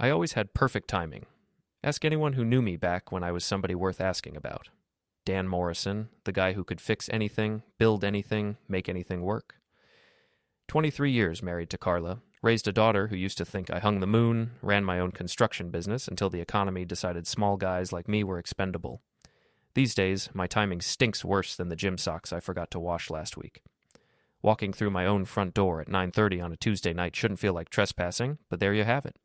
I always had perfect timing. Ask anyone who knew me back when I was somebody worth asking about. Dan Morrison, the guy who could fix anything, build anything, make anything work. 23 years married to Carla, raised a daughter who used to think I hung the moon, ran my own construction business until the economy decided small guys like me were expendable. These days, my timing stinks worse than the gym socks I forgot to wash last week. Walking through my own front door at 9:30 on a Tuesday night shouldn't feel like trespassing, but there you have it.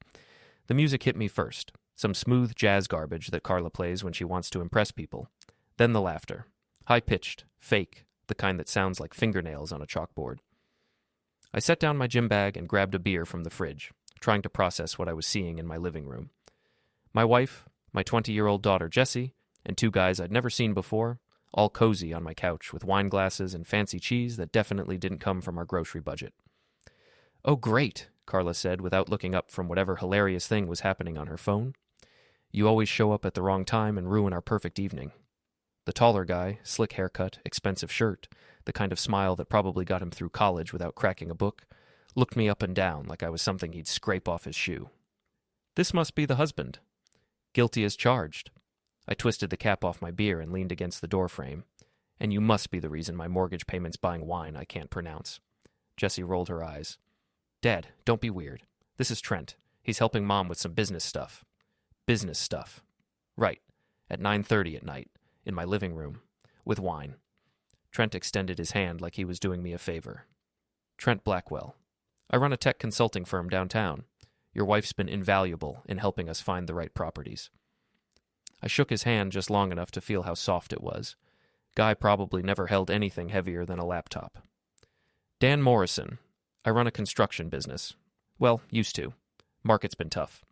The music hit me first, some smooth jazz garbage that Carla plays when she wants to impress people. Then the laughter, high-pitched, fake, the kind that sounds like fingernails on a chalkboard. I set down my gym bag and grabbed a beer from the fridge, trying to process what I was seeing in my living room. My wife, my 20-year-old daughter Jessie, and two guys I'd never seen before, all cozy on my couch with wine glasses and fancy cheese that definitely didn't come from our grocery budget. "Oh, great," Carla said without looking up from whatever hilarious thing was happening on her phone. "You always show up at the wrong time and ruin our perfect evening." The taller guy, slick haircut, expensive shirt, the kind of smile that probably got him through college without cracking a book, looked me up and down like I was something he'd scrape off his shoe. "This must be the husband." "Guilty as charged." I twisted the cap off my beer and leaned against the doorframe. "And you must be the reason my mortgage payment's buying wine I can't pronounce." Jessie rolled her eyes. "Dad, don't be weird. This is Trent. He's helping Mom with some business stuff." "Business stuff." "Right. At 9:30 at night, in my living room, with wine." Trent extended his hand like he was doing me a favor. "Trent Blackwell. I run a tech consulting firm downtown. Your wife's been invaluable in helping us find the right properties." I shook his hand just long enough to feel how soft it was. Guy probably never held anything heavier than a laptop. "Dan Morrison. I run a construction business. Well, used to. Market's been tough."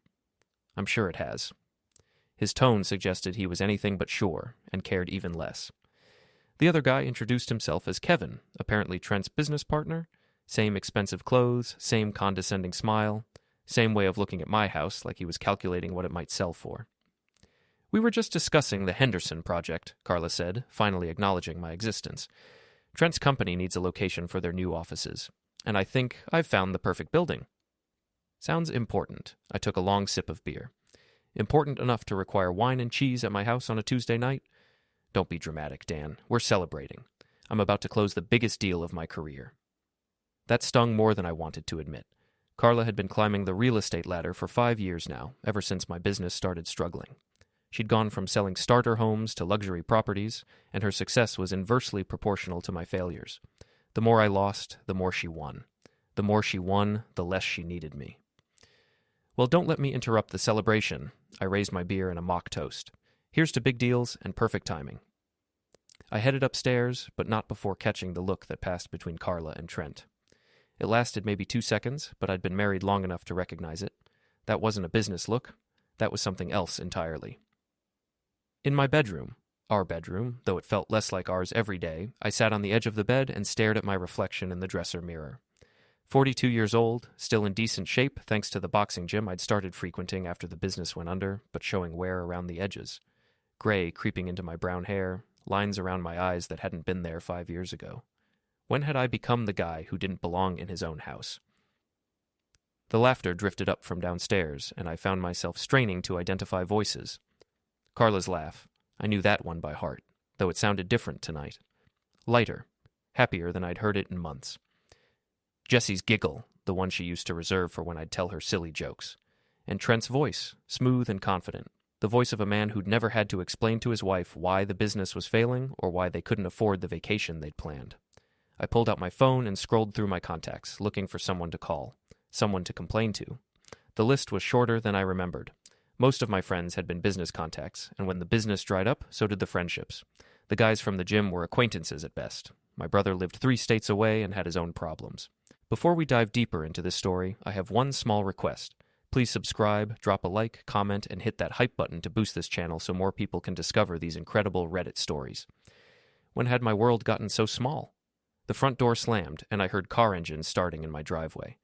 "I'm sure it has." His tone suggested he was anything but sure, and cared even less. The other guy introduced himself as Kevin, apparently Trent's business partner. Same expensive clothes, same condescending smile, same way of looking at my house like he was calculating what it might sell for. "We were just discussing the Henderson project," Carla said, finally acknowledging my existence. "Trent's company needs a location for their new offices, and I think I've found the perfect building." "Sounds important." I took a long sip of beer. "Important enough to require wine and cheese at my house on a Tuesday night?" "Don't be dramatic, Dan. We're celebrating. I'm about to close the biggest deal of my career." That stung more than I wanted to admit. Carla had been climbing the real estate ladder for 5 years now, ever since my business started struggling. She'd gone from selling starter homes to luxury properties, and her success was inversely proportional to my failures. The more I lost, the more she won. The more she won, the less she needed me. "Well, don't let me interrupt the celebration." I raised my beer in a mock toast. "Here's to big deals and perfect timing." I headed upstairs, but not before catching the look that passed between Carla and Trent. It lasted maybe 2 seconds, but I'd been married long enough to recognize it. That wasn't a business look. That was something else entirely. In my bedroom, our bedroom, though it felt less like ours every day, I sat on the edge of the bed and stared at my reflection in the dresser mirror. 42 years old, still in decent shape thanks to the boxing gym I'd started frequenting after the business went under, but showing wear around the edges. Gray creeping into my brown hair, lines around my eyes that hadn't been there 5 years ago. When had I become the guy who didn't belong in his own house? The laughter drifted up from downstairs, and I found myself straining to identify voices. Carla's laugh. I knew that one by heart, though it sounded different tonight. Lighter, happier than I'd heard it in months. Jessie's giggle, the one she used to reserve for when I'd tell her silly jokes. And Trent's voice, smooth and confident, the voice of a man who'd never had to explain to his wife why the business was failing or why they couldn't afford the vacation they'd planned. I pulled out my phone and scrolled through my contacts, looking for someone to call, someone to complain to. The list was shorter than I remembered. Most of my friends had been business contacts, and when the business dried up, so did the friendships. The guys from the gym were acquaintances at best. My brother lived 3 states away and had his own problems. Before we dive deeper into this story, I have one small request. Please subscribe, drop a like, comment, and hit that hype button to boost this channel so more people can discover these incredible Reddit stories. When had my world gotten so small? The front door slammed, and I heard car engines starting in my driveway.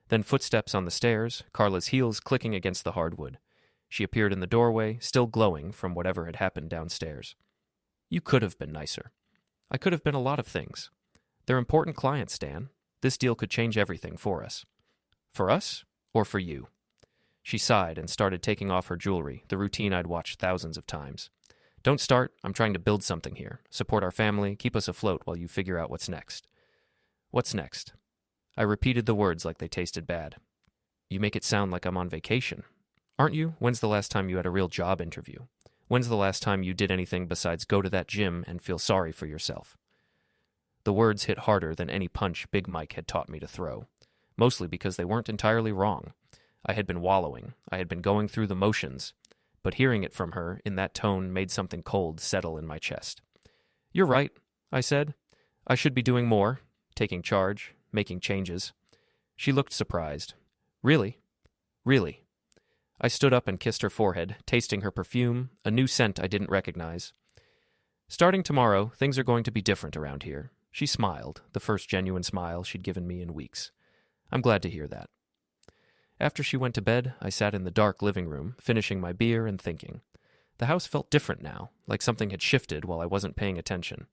Then footsteps on the stairs, Carla's heels clicking against the hardwood. She appeared in the doorway, still glowing from whatever had happened downstairs. "You could have been nicer." "I could have been a lot of things." "They're important clients, Dan. This deal could change everything for us." "For us, or for you?" She sighed and started taking off her jewelry, the routine I'd watched thousands of times. Don't start. I'm trying to build something here. Support our family, keep us afloat while you figure out what's next. What's next? I repeated the words like they tasted bad. You make it sound like I'm on vacation. Aren't you? When's the last time you had a real job interview? When's the last time you did anything besides go to that gym and feel sorry for yourself? The words hit harder than any punch Big Mike had taught me to throw, mostly because they weren't entirely wrong. I had been wallowing. I had been going through the motions, but hearing it from her in that tone made something cold settle in my chest. You're right, I said. I should be doing more, taking charge, making changes. She looked surprised. Really? Really? I stood up and kissed her forehead, tasting her perfume, a new scent I didn't recognize. Starting tomorrow, things are going to be different around here. She smiled, the first genuine smile she'd given me in weeks. I'm glad to hear that. After she went to bed, I sat in the dark living room, finishing my beer and thinking. The house felt different now, like something had shifted while I wasn't paying attention,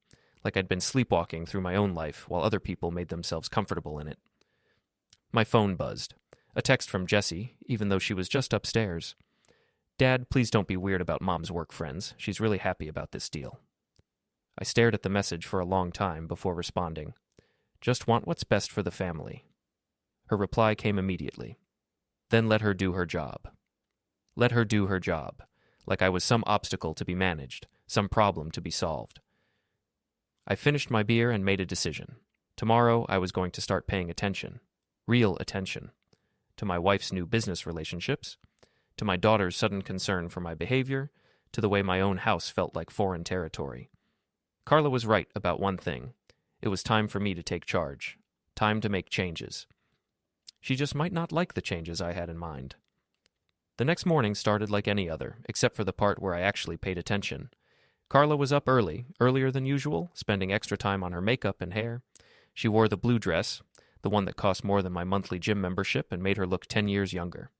like I'd been sleepwalking through my own life while other people made themselves comfortable in it. My phone buzzed. A text from Jessie, even though she was just upstairs. Dad, please don't be weird about Mom's work friends. She's really happy about this deal. I stared at the message for a long time before responding. Just want what's best for the family. Her reply came immediately. Then let her do her job. Let her do her job, like I was some obstacle to be managed, some problem to be solved. I finished my beer and made a decision. Tomorrow I was going to start paying attention. Real attention. To my wife's new business relationships, to my daughter's sudden concern for my behavior, to the way my own house felt like foreign territory. Carla was right about one thing. It was time for me to take charge. Time to make changes. She just might not like the changes I had in mind. The next morning started like any other, except for the part where I actually paid attention. Carla was up early, earlier than usual, spending extra time on her makeup and hair. She wore the blue dress, the one that cost more than my monthly gym membership and made her look 10 years younger.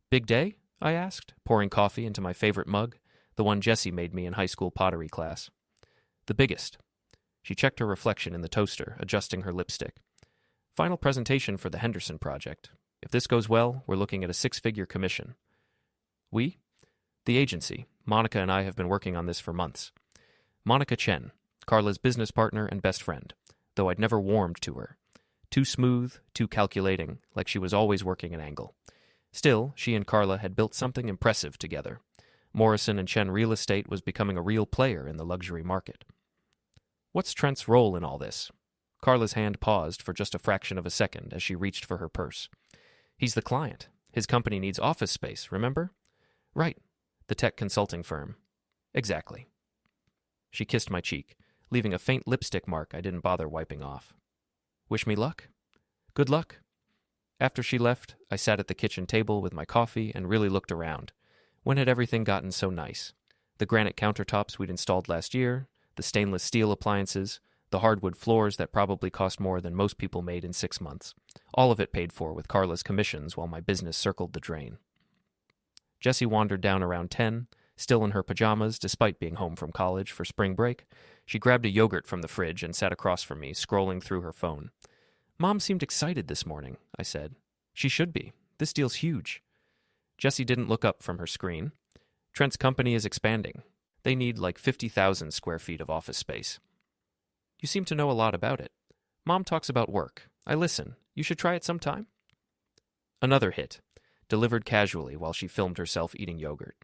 Big day? I asked, pouring coffee into my favorite mug, the one Jessie made me in high school pottery class. The biggest. She checked her reflection in the toaster, adjusting her lipstick. Final presentation for the Henderson project. If this goes well, we're looking at a 6-figure commission. We? The agency. Monica and I have been working on this for months. Monica Chen, Carla's business partner and best friend, though I'd never warmed to her. Too smooth, too calculating, like she was always working an angle. Still, she and Carla had built something impressive together. Morrison and Chen Real Estate was becoming a real player in the luxury market. What's Trent's role in all this? Carla's hand paused for just a fraction of a second as she reached for her purse. He's the client. His company needs office space, remember? Right. The tech consulting firm. Exactly. She kissed my cheek, leaving a faint lipstick mark I didn't bother wiping off. Wish me luck? Good luck. After she left, I sat at the kitchen table with my coffee and really looked around. When had everything gotten so nice? The granite countertops we'd installed last year, the stainless steel appliances, the hardwood floors that probably cost more than most people made in 6 months. All of it paid for with Carla's commissions while my business circled the drain. Jessie wandered down around 10, still in her pajamas despite being home from college for spring break. She grabbed a yogurt from the fridge and sat across from me, scrolling through her phone. Mom seemed excited this morning, I said. She should be. This deal's huge. Jessie didn't look up from her screen. Trent's company is expanding. They need like 50,000 square feet of office space. You seem to know a lot about it. Mom talks about work. I listen. You should try it sometime. Another hit, delivered casually while she filmed herself eating yogurt.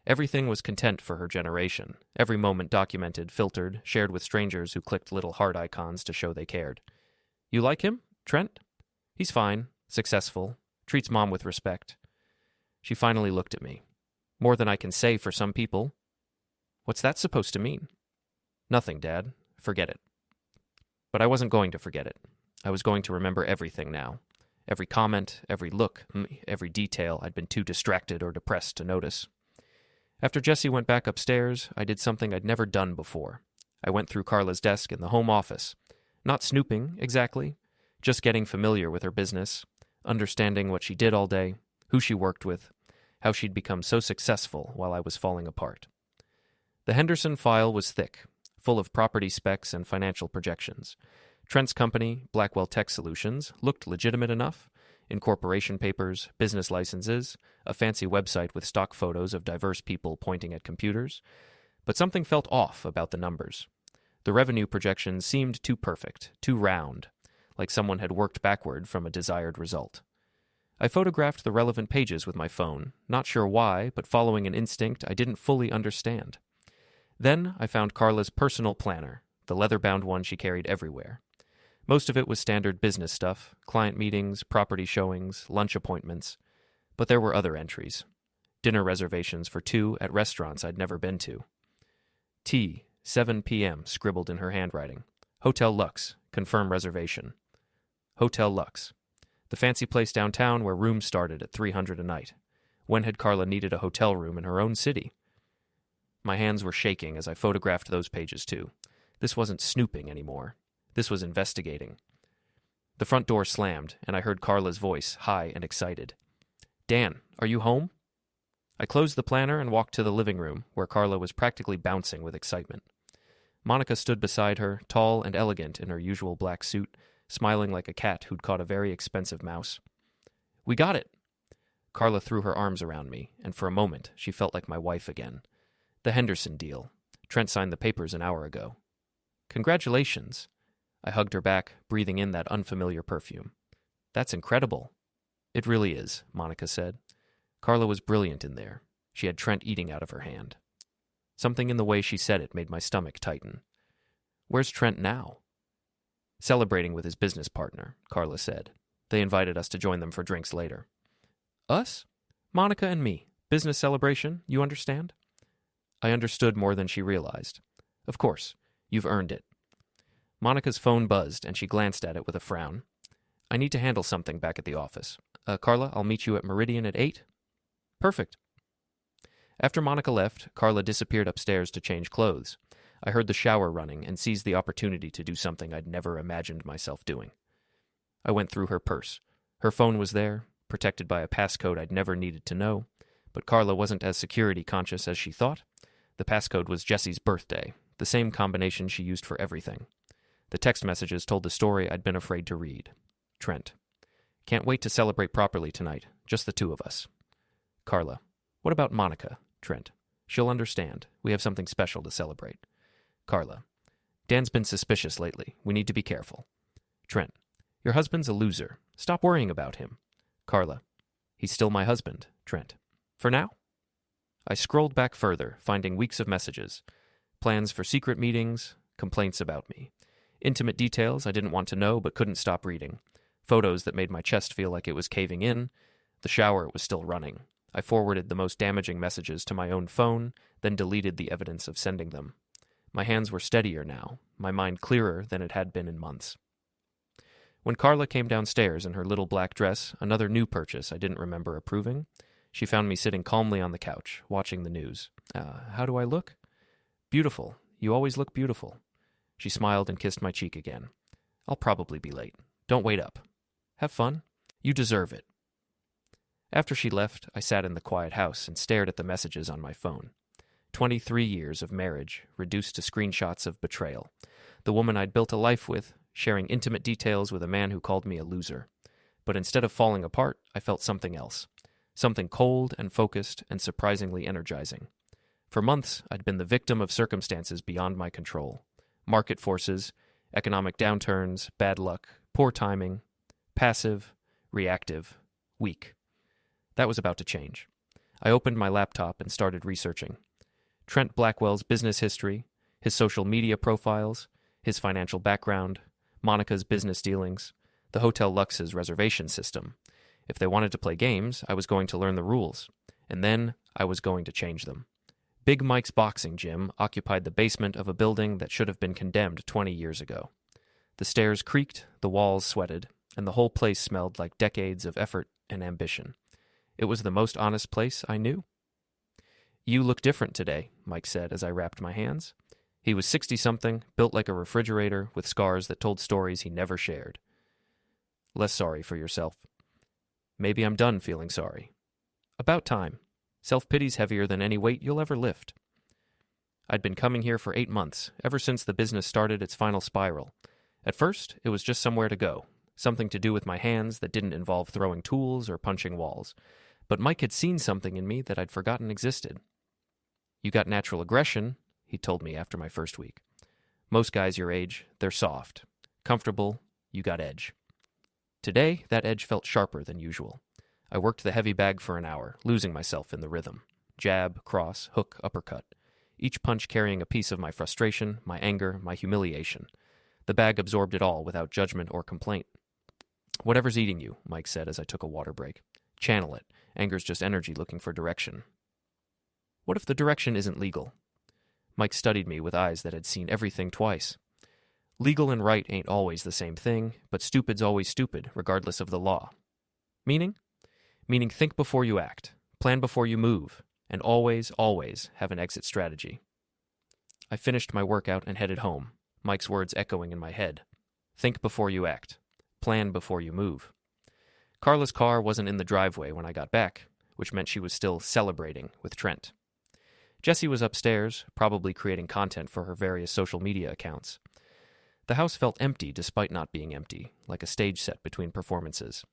Everything was content for her generation, every moment documented, filtered, shared with strangers who clicked little heart icons to show they cared. You like him, Trent? He's fine, successful, treats Mom with respect. She finally looked at me. More than I can say for some people. What's that supposed to mean? Nothing, Dad. Forget it. But I wasn't going to forget it. I was going to remember everything now. Every comment, every look, every detail I'd been too distracted or depressed to notice. After Jessie went back upstairs, I did something I'd never done before. I went through Carla's desk in the home office. Not snooping, exactly. Just getting familiar with her business, understanding what she did all day, who she worked with, how she'd become so successful while I was falling apart. The Henderson file was thick, full of property specs and financial projections. Trent's company, Blackwell Tech Solutions, looked legitimate enough. Incorporation papers, business licenses, a fancy website with stock photos of diverse people pointing at computers. But something felt off about the numbers. The revenue projections seemed too perfect, too round, like someone had worked backward from a desired result. I photographed the relevant pages with my phone, not sure why, but following an instinct I didn't fully understand. Then I found Carla's personal planner, the leather-bound one she carried everywhere. Most of it was standard business stuff, client meetings, property showings, lunch appointments. But there were other entries. Dinner reservations for 2 at restaurants I'd never been to. Tea, 7 p.m., scribbled in her handwriting. Hotel Lux, confirm reservation. Hotel Lux, the fancy place downtown where rooms started at $300 a night. When had Carla needed a hotel room in her own city? My hands were shaking as I photographed those pages too. This wasn't snooping anymore. This was investigating. The front door slammed, and I heard Carla's voice, high and excited. Dan, are you home? I closed the planner and walked to the living room, where Carla was practically bouncing with excitement. Monica stood beside her, tall and elegant in her usual black suit, smiling like a cat who'd caught a very expensive mouse. We got it! Carla threw her arms around me, and for a moment she felt like my wife again. The Henderson deal. Trent signed the papers an hour ago. Congratulations! I hugged her back, breathing in that unfamiliar perfume. That's incredible. It really is, Monica said. Carla was brilliant in there. She had Trent eating out of her hand. Something in the way she said it made my stomach tighten. Where's Trent now? Celebrating with his business partner, Carla said. They invited us to join them for drinks later. Us? Monica and me. Business celebration, you understand? I understood more than she realized. Of course, you've earned it. Monica's phone buzzed, and she glanced at it with a frown. I need to handle something back at the office. Carla, I'll meet you at Meridian at 8? Perfect. After Monica left, Carla disappeared upstairs to change clothes. I heard the shower running and seized the opportunity to do something I'd never imagined myself doing. I went through her purse. Her phone was there, protected by a passcode I'd never needed to know, but Carla wasn't as security conscious as she thought. The passcode was Jessie's birthday, the same combination she used for everything. The text messages told the story I'd been afraid to read. Trent. Can't wait to celebrate properly tonight, just the two of us. Carla. What about Monica? Trent. She'll understand. We have something special to celebrate. Carla. Dan's been suspicious lately. We need to be careful. Trent. Your husband's a loser. Stop worrying about him. Carla. He's still my husband. Trent. For now? I scrolled back further, finding weeks of messages. Plans for secret meetings, complaints about me. Intimate details I didn't want to know but couldn't stop reading. Photos that made my chest feel like it was caving in. The shower was still running. I forwarded the most damaging messages to my own phone, then deleted the evidence of sending them. My hands were steadier now, my mind clearer than it had been in months. When Carla came downstairs in her little black dress, another new purchase I didn't remember approving, she found me sitting calmly on the couch, watching the news. How do I look? Beautiful. You always look beautiful. She smiled and kissed my cheek again. I'll probably be late. Don't wait up. Have fun. You deserve it. After she left, I sat in the quiet house and stared at the messages on my phone. 23 years of marriage, reduced to screenshots of betrayal. The woman I'd built a life with, sharing intimate details with a man who called me a loser. But instead of falling apart, I felt something else. Something cold and focused and surprisingly energizing. For months, I'd been the victim of circumstances beyond my control. Market forces, economic downturns, bad luck, poor timing, passive, reactive, weak. That was about to change. I opened my laptop and started researching. Trent Blackwell's business history, his social media profiles, his financial background, Monica's business dealings, the Hotel Lux's reservation system. If they wanted to play games, I was going to learn the rules, and then I was going to change them. Big Mike's boxing gym occupied the basement of a building that should have been condemned 20 years ago. The stairs creaked, the walls sweated, and the whole place smelled like decades of effort and ambition. It was the most honest place I knew. You look different today, Mike said as I wrapped my hands. He was 60-something, built like a refrigerator, with scars that told stories he never shared. Less sorry for yourself. Maybe I'm done feeling sorry. About time. Self-pity's heavier than any weight you'll ever lift. I'd been coming here for 8 months, ever since the business started its final spiral. At first, it was just somewhere to go. something to do with my hands that didn't involve throwing tools or punching walls. But Mike had seen something in me that I'd forgotten existed. "You got natural aggression," he told me after my first week. "Most guys your age, they're soft. Comfortable, you got edge." Today, that edge felt sharper than usual. I worked the heavy bag for an hour, losing myself in the rhythm. Jab, cross, hook, uppercut. Each punch carrying a piece of my frustration, my anger, my humiliation. The bag absorbed it all without judgment or complaint. "Whatever's eating you," Mike said as I took a water break. "Channel it. Anger's just energy looking for direction." "What if the direction isn't legal?" Mike studied me with eyes that had seen everything twice. "Legal and right ain't always the same thing, but stupid's always stupid, regardless of the law." "Meaning?" "Meaning think before you act, plan before you move, and always, always have an exit strategy." I finished my workout and headed home, Mike's words echoing in my head. Think before you act, plan before you move. Carla's car wasn't in the driveway when I got back, which meant she was still celebrating with Trent. Jessie was upstairs, probably creating content for her various social media accounts. The house felt empty despite not being empty, like a stage set between performances.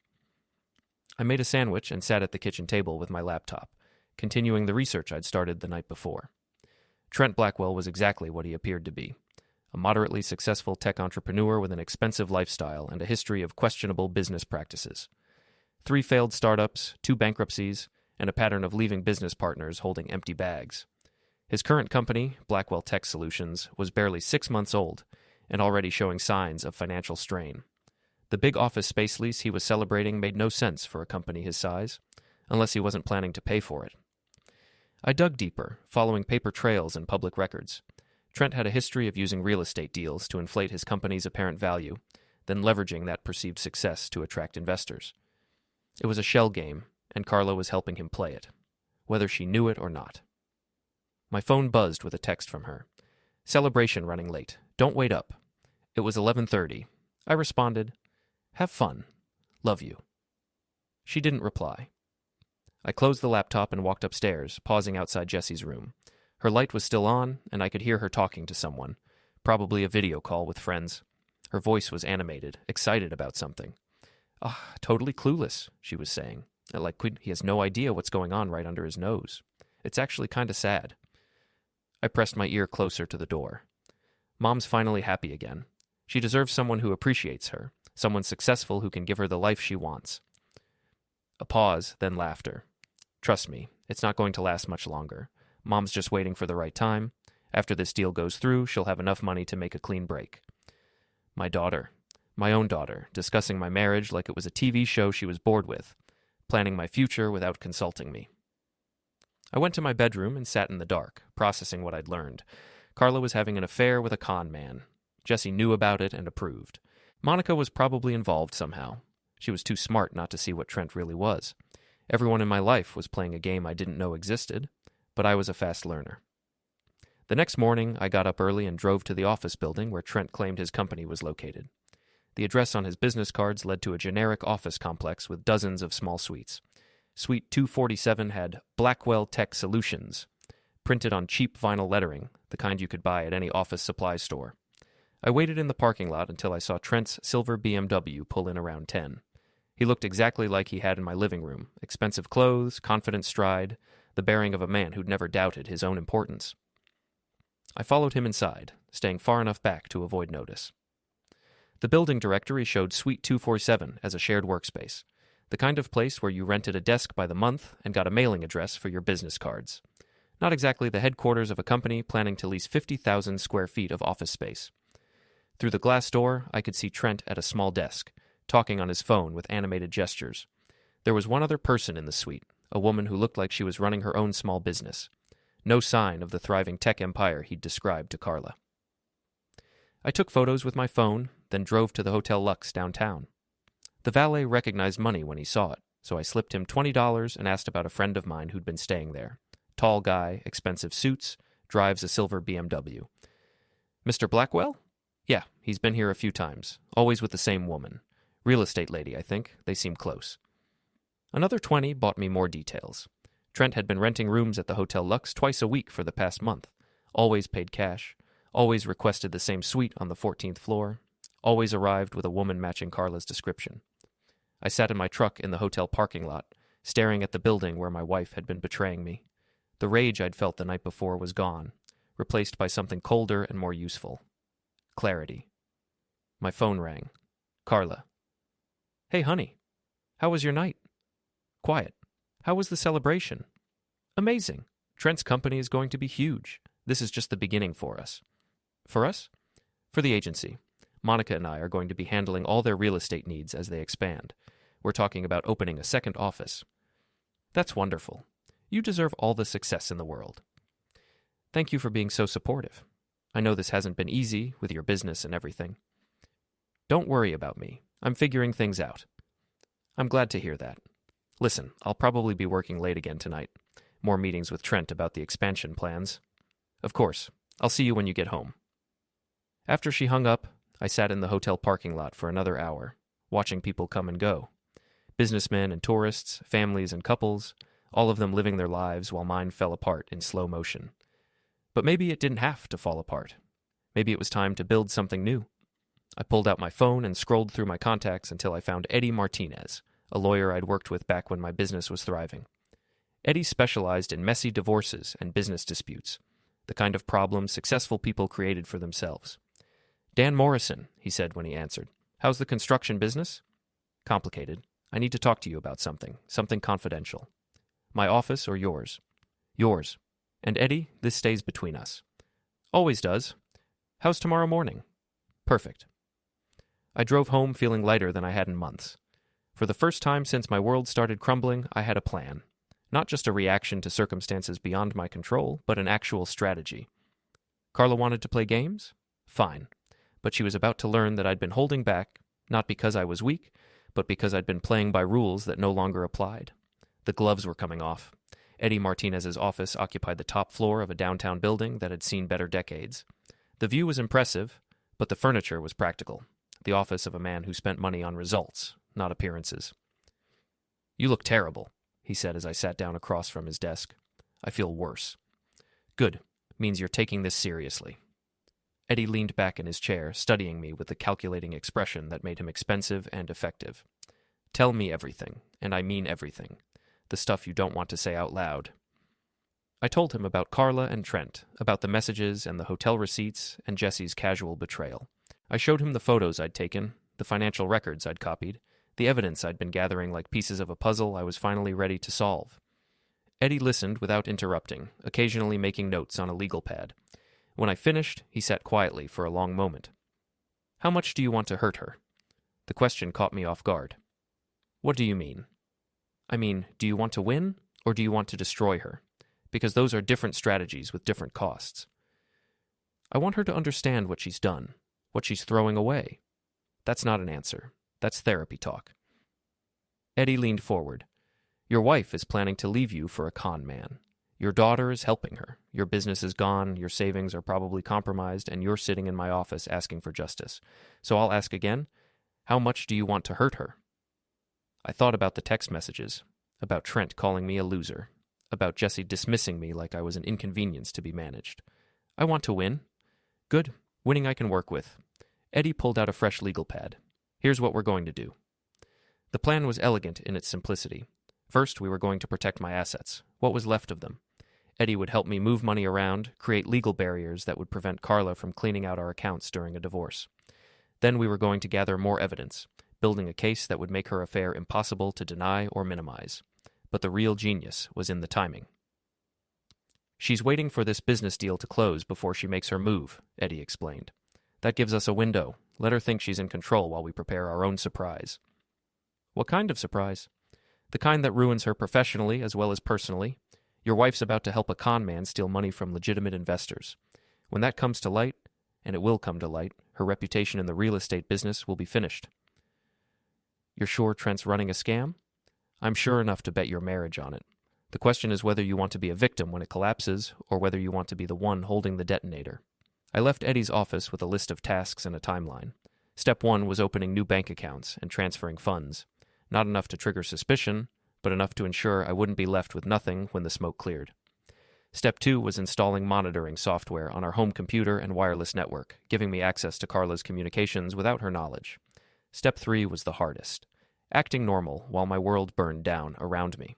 I made a sandwich and sat at the kitchen table with my laptop, continuing the research I'd started the night before. Trent Blackwell was exactly what he appeared to be, a moderately successful tech entrepreneur with an expensive lifestyle and a history of questionable business practices. 3 failed startups, 2 bankruptcies, and a pattern of leaving business partners holding empty bags. His current company, Blackwell Tech Solutions, was barely 6 months old and already showing signs of financial strain. The big office space lease he was celebrating made no sense for a company his size, unless he wasn't planning to pay for it. I dug deeper, following paper trails and public records. Trent had a history of using real estate deals to inflate his company's apparent value, then leveraging that perceived success to attract investors. It was a shell game, and Carla was helping him play it, whether she knew it or not. My phone buzzed with a text from her. "Celebration running late. Don't wait up." It was 11:30. I responded, "Have fun. Love you." She didn't reply. I closed the laptop and walked upstairs, pausing outside Jessie's room. Her light was still on, and I could hear her talking to someone, probably a video call with friends. Her voice was animated, excited about something. Totally clueless," she was saying. Like he has no idea what's going on right under his nose. It's actually kind of sad. I pressed my ear closer to the door. Mom's finally happy again. She deserves someone who appreciates her, someone successful who can give her the life she wants. A pause, then laughter. "Trust me, it's not going to last much longer. Mom's just waiting for the right time. After this deal goes through, she'll have enough money to make a clean break." My daughter, my own daughter, discussing my marriage like it was a TV show she was bored with, planning my future without consulting me. I went to my bedroom and sat in the dark, processing what I'd learned. Carla was having an affair with a con man. Jessie knew about it and approved. Monica was probably involved somehow. She was too smart not to see what Trent really was. Everyone in my life was playing a game I didn't know existed, but I was a fast learner. The next morning, I got up early and drove to the office building where Trent claimed his company was located. The address on his business cards led to a generic office complex with dozens of small suites. Suite 247 had Blackwell Tech Solutions, printed on cheap vinyl lettering, the kind you could buy at any office supply store. I waited in the parking lot until I saw Trent's silver BMW pull in around 10. He looked exactly like he had in my living room, expensive clothes, confident stride, the bearing of a man who'd never doubted his own importance. I followed him inside, staying far enough back to avoid notice. The building directory showed Suite 247 as a shared workspace, the kind of place where you rented a desk by the month and got a mailing address for your business cards. Not exactly the headquarters of a company planning to lease 50,000 square feet of office space. Through the glass door, I could see Trent at a small desk, talking on his phone with animated gestures. There was one other person in the suite, a woman who looked like she was running her own small business. No sign of the thriving tech empire he'd described to Carla. I took photos with my phone, then drove to the Hotel Lux downtown. The valet recognized money when he saw it, so I slipped him $20 and asked about a friend of mine who'd been staying there. Tall guy, expensive suits, drives a silver BMW. "Mr. Blackwell?" "Yeah, he's been here a few times, always with the same woman. Real estate lady, I think. They seem close." Another 20 bought me more details. Trent had been renting rooms at the Hotel Lux twice a week for the past month, always paid cash, always requested the same suite on the 14th floor, always arrived with a woman matching Carla's description. I sat in my truck in the hotel parking lot, staring at the building where my wife had been betraying me. The rage I'd felt the night before was gone, replaced by something colder and more useful. Clarity. My phone rang. Carla. Hey, honey. How was your night? Quiet. How was the celebration? Amazing. Trent's company is going to be huge. This is just the beginning for us. For us? For the agency. Monica and I are going to be handling all their real estate needs as they expand. We're talking about opening a second office. That's wonderful. You deserve all the success in the world. Thank you for being so supportive. I know this hasn't been easy with your business and everything. Don't worry about me. I'm figuring things out. I'm glad to hear that. Listen, I'll probably be working late again tonight. More meetings with Trent about the expansion plans. Of course, I'll see you when you get home. After she hung up, I sat in the hotel parking lot for another hour, watching people come and go. Businessmen and tourists, families and couples, all of them living their lives while mine fell apart in slow motion. But maybe it didn't have to fall apart. Maybe it was time to build something new. I pulled out my phone and scrolled through my contacts until I found Eddie Martinez, a lawyer I'd worked with back when my business was thriving. Eddie specialized in messy divorces and business disputes, the kind of problems successful people created for themselves. Dan Morrison, he said when he answered. How's the construction business? Complicated. I need to talk to you about something confidential. My office or yours? Yours. And Eddie, this stays between us. Always does. How's tomorrow morning? Perfect. I drove home feeling lighter than I had in months. For the first time since my world started crumbling, I had a plan. Not just a reaction to circumstances beyond my control, but an actual strategy. Carla wanted to play games? Fine. But she was about to learn that I'd been holding back, not because I was weak, but because I'd been playing by rules that no longer applied. The gloves were coming off. Eddie Martinez's office occupied the top floor of a downtown building that had seen better decades. The view was impressive, but the furniture was practical. The office of a man who spent money on results, not appearances. You look terrible, he said as I sat down across from his desk. I feel worse. Good. Means you're taking this seriously. Eddie leaned back in his chair, studying me with the calculating expression that made him expensive and effective. Tell me everything, and I mean everything. The stuff you don't want to say out loud. I told him about Carla and Trent, about the messages and the hotel receipts and Jessie's casual betrayal. I showed him the photos I'd taken, the financial records I'd copied, the evidence I'd been gathering like pieces of a puzzle I was finally ready to solve. Eddie listened without interrupting, occasionally making notes on a legal pad. When I finished, he sat quietly for a long moment. How much do you want to hurt her? The question caught me off guard. What do you mean? I mean, do you want to win, or do you want to destroy her? Because those are different strategies with different costs. I want her to understand what she's done, what she's throwing away. That's not an answer. That's therapy talk. Eddie leaned forward. Your wife is planning to leave you for a con man. Your daughter is helping her. Your business is gone, your savings are probably compromised, and you're sitting in my office asking for justice. So I'll ask again, how much do you want to hurt her? I thought about the text messages, about Trent calling me a loser, about Jessie dismissing me like I was an inconvenience to be managed. I want to win. Good. Winning I can work with. Eddie pulled out a fresh legal pad. Here's what we're going to do. The plan was elegant in its simplicity. First, we were going to protect my assets, what was left of them. Eddie would help me move money around, create legal barriers that would prevent Carla from cleaning out our accounts during a divorce. Then we were going to gather more evidence, building a case that would make her affair impossible to deny or minimize. But the real genius was in the timing. She's waiting for this business deal to close before she makes her move, Eddie explained. That gives us a window. Let her think she's in control while we prepare our own surprise. What kind of surprise? The kind that ruins her professionally as well as personally. Your wife's about to help a con man steal money from legitimate investors. When that comes to light, and it will come to light, her reputation in the real estate business will be finished. You're sure Trent's running a scam? I'm sure enough to bet your marriage on it. The question is whether you want to be a victim when it collapses, or whether you want to be the one holding the detonator. I left Eddie's office with a list of tasks and a timeline. Step 1 was opening new bank accounts and transferring funds. Not enough to trigger suspicion, but enough to ensure I wouldn't be left with nothing when the smoke cleared. Step 2 was installing monitoring software on our home computer and wireless network, giving me access to Carla's communications without her knowledge. Step 3 was the hardest, acting normal while my world burned down around me.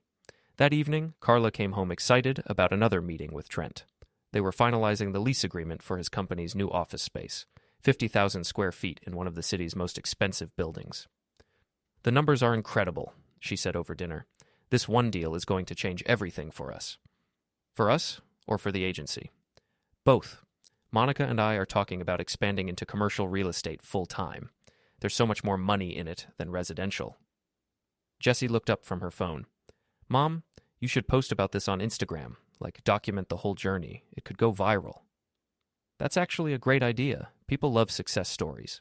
That evening, Carla came home excited about another meeting with Trent. They were finalizing the lease agreement for his company's new office space, 50,000 square feet in one of the city's most expensive buildings. "The numbers are incredible," she said over dinner. "This one deal is going to change everything for us." "For us, or for the agency?" "Both. Monica and I are talking about expanding into commercial real estate full-time. There's so much more money in it than residential." Jessie looked up from her phone. "Mom, you should post about this on Instagram, document the whole journey. It could go viral." "That's actually a great idea. People love success stories."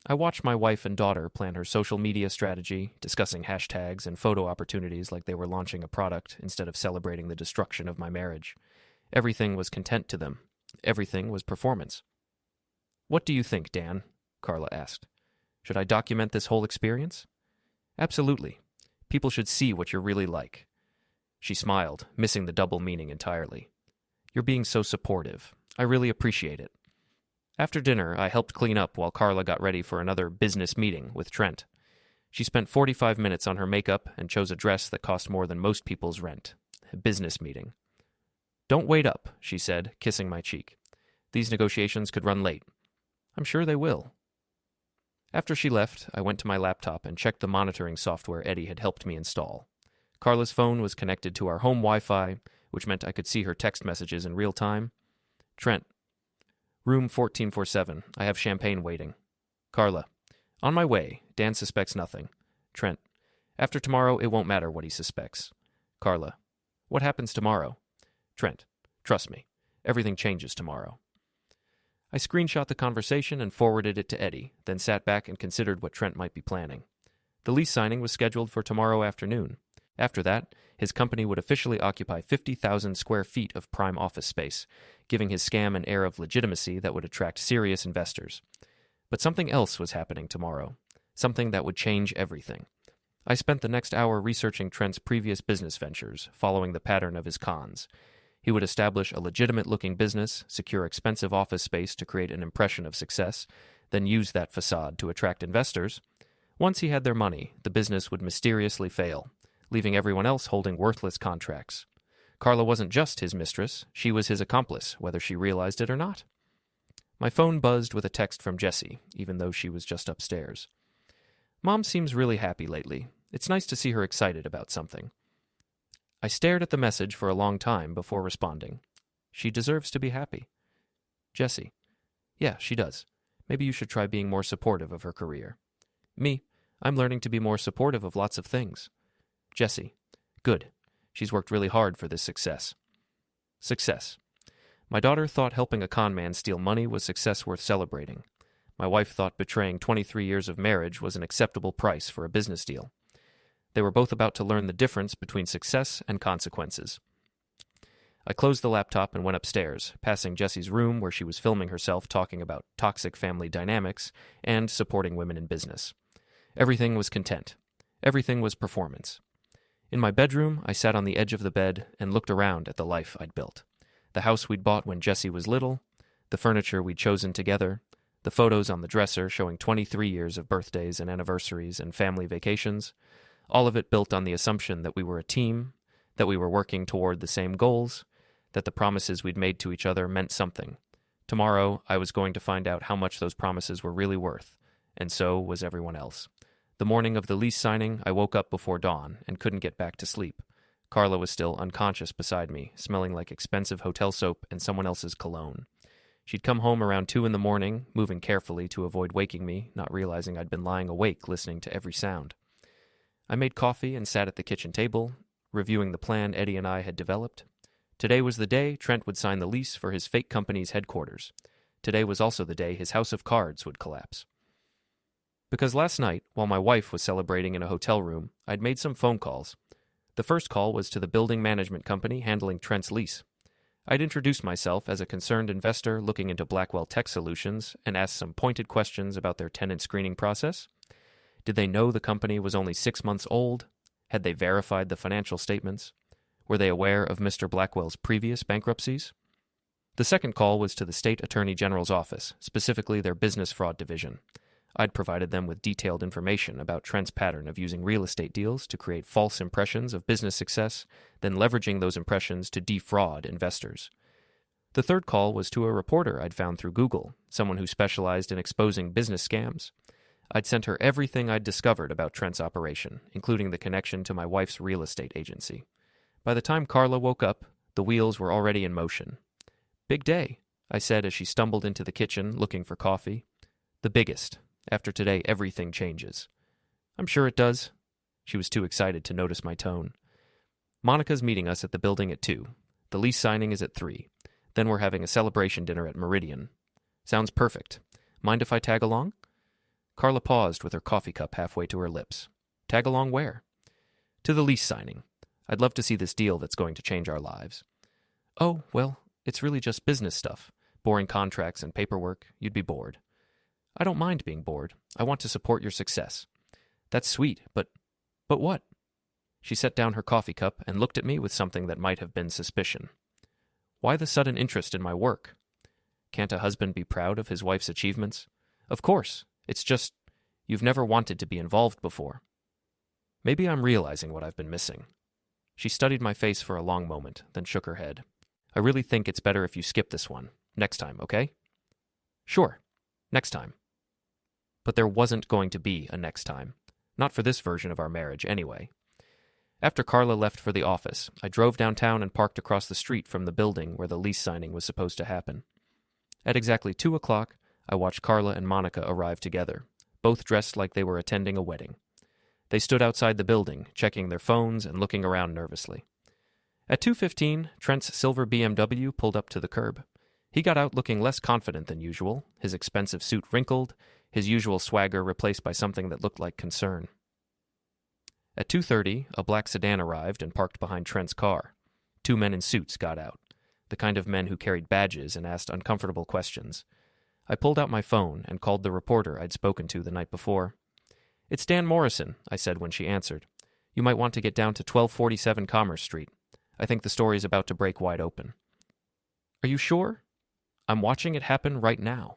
I watched my wife and daughter plan her social media strategy, discussing hashtags and photo opportunities like they were launching a product instead of celebrating the destruction of my marriage. Everything was content to them. Everything was performance. "What do you think, Dan?" Carla asked. "Should I document this whole experience?" "Absolutely. People should see what you're really like." She smiled, missing the double meaning entirely. "You're being so supportive. I really appreciate it." After dinner, I helped clean up while Carla got ready for another business meeting with Trent. She spent 45 minutes on her makeup and chose a dress that cost more than most people's rent. A business meeting. "Don't wait up," she said, kissing my cheek. "These negotiations could run late." "I'm sure they will." After she left, I went to my laptop and checked the monitoring software Eddie had helped me install. Carla's phone was connected to our home Wi-Fi, which meant I could see her text messages in real time. "Trent, room 1447. I have champagne waiting." Carla, "On my way. Dan suspects nothing." Trent, "After tomorrow, it won't matter what he suspects." Carla, "What happens tomorrow?" Trent, "Trust me. Everything changes tomorrow." I screenshot the conversation and forwarded it to Eddie, then sat back and considered what Trent might be planning. The lease signing was scheduled for tomorrow afternoon. After that, his company would officially occupy 50,000 square feet of prime office space, giving his scam an air of legitimacy that would attract serious investors. But something else was happening tomorrow, something that would change everything. I spent the next hour researching Trent's previous business ventures, following the pattern of his cons. He would establish a legitimate-looking business, secure expensive office space to create an impression of success, then use that facade to attract investors. Once he had their money, the business would mysteriously fail, leaving everyone else holding worthless contracts. Carla wasn't just his mistress, she was his accomplice, whether she realized it or not. My phone buzzed with a text from Jessie, even though she was just upstairs. "Mom seems really happy lately. It's nice to see her excited about something." I stared at the message for a long time before responding. She deserves to be happy. Jessie, "Yeah, she does. Maybe you should try being more supportive of her career." Me, "I'm learning to be more supportive of lots of things." Jessie, "Good. She's worked really hard for this success." Success. My daughter thought helping a con man steal money was success worth celebrating. My wife thought betraying 23 years of marriage was an acceptable price for a business deal. They were both about to learn the difference between success and consequences. I closed the laptop and went upstairs, passing Jessie's room where she was filming herself talking about toxic family dynamics and supporting women in business. Everything was content. Everything was performance. In my bedroom, I sat on the edge of the bed and looked around at the life I'd built. The house we'd bought when Jessie was little, the furniture we'd chosen together, the photos on the dresser showing 23 years of birthdays and anniversaries and family vacations, all of it built on the assumption that we were a team, that we were working toward the same goals, that the promises we'd made to each other meant something. Tomorrow, I was going to find out how much those promises were really worth, and so was everyone else. The morning of the lease signing, I woke up before dawn and couldn't get back to sleep. Carla was still unconscious beside me, smelling like expensive hotel soap and someone else's cologne. She'd come home around 2 a.m, moving carefully to avoid waking me, not realizing I'd been lying awake listening to every sound. I made coffee and sat at the kitchen table, reviewing the plan Eddie and I had developed. Today was the day Trent would sign the lease for his fake company's headquarters. Today was also the day his house of cards would collapse. Because last night, while my wife was celebrating in a hotel room, I'd made some phone calls. The first call was to the building management company handling Trent's lease. I'd introduced myself as a concerned investor looking into Blackwell Tech Solutions and asked some pointed questions about their tenant screening process. Did they know the company was only 6 months old? Had they verified the financial statements? Were they aware of Mr. Blackwell's previous bankruptcies? The second call was to the State Attorney General's office, specifically their business fraud division. I'd provided them with detailed information about Trent's pattern of using real estate deals to create false impressions of business success, then leveraging those impressions to defraud investors. The third call was to a reporter I'd found through Google, someone who specialized in exposing business scams. I'd sent her everything I'd discovered about Trent's operation, including the connection to my wife's real estate agency. By the time Carla woke up, the wheels were already in motion. "Big day," I said as she stumbled into the kitchen looking for coffee. "The biggest. After today, everything changes." "I'm sure it does." She was too excited to notice my tone. "Monica's meeting us at the building at 2. The lease signing is at 3. Then we're having a celebration dinner at Meridian." "Sounds perfect. Mind if I tag along?" Carla paused with her coffee cup halfway to her lips. "Tag along where?" "To the lease signing. I'd love to see this deal that's going to change our lives." "Oh, well, it's really just business stuff. Boring contracts and paperwork. You'd be bored." "I don't mind being bored. I want to support your success." "That's sweet, but what?" She set down her coffee cup and looked at me with something that might have been suspicion. "Why the sudden interest in my work?" "Can't a husband be proud of his wife's achievements?" "Of course. It's just, you've never wanted to be involved before." "Maybe I'm realizing what I've been missing." She studied my face for a long moment, then shook her head. "I really think it's better if you skip this one. Next time, okay?" "Sure. Next time." But there wasn't going to be a next time. Not for this version of our marriage, anyway. After Carla left for the office, I drove downtown and parked across the street from the building where the lease signing was supposed to happen. At exactly 2 o'clock, I watched Carla and Monica arrive together, both dressed like they were attending a wedding. They stood outside the building, checking their phones and looking around nervously. At 2:15, Trent's silver BMW pulled up to the curb. He got out looking less confident than usual, his expensive suit wrinkled, his usual swagger replaced by something that looked like concern. At 2:30, a black sedan arrived and parked behind Trent's car. 2 men in suits got out, the kind of men who carried badges and asked uncomfortable questions. I pulled out my phone and called the reporter I'd spoken to the night before. "It's Dan Morrison," I said when she answered. "You might want to get down to 1247 Commerce Street. I think the story's about to break wide open." "Are you sure?" "I'm watching it happen right now."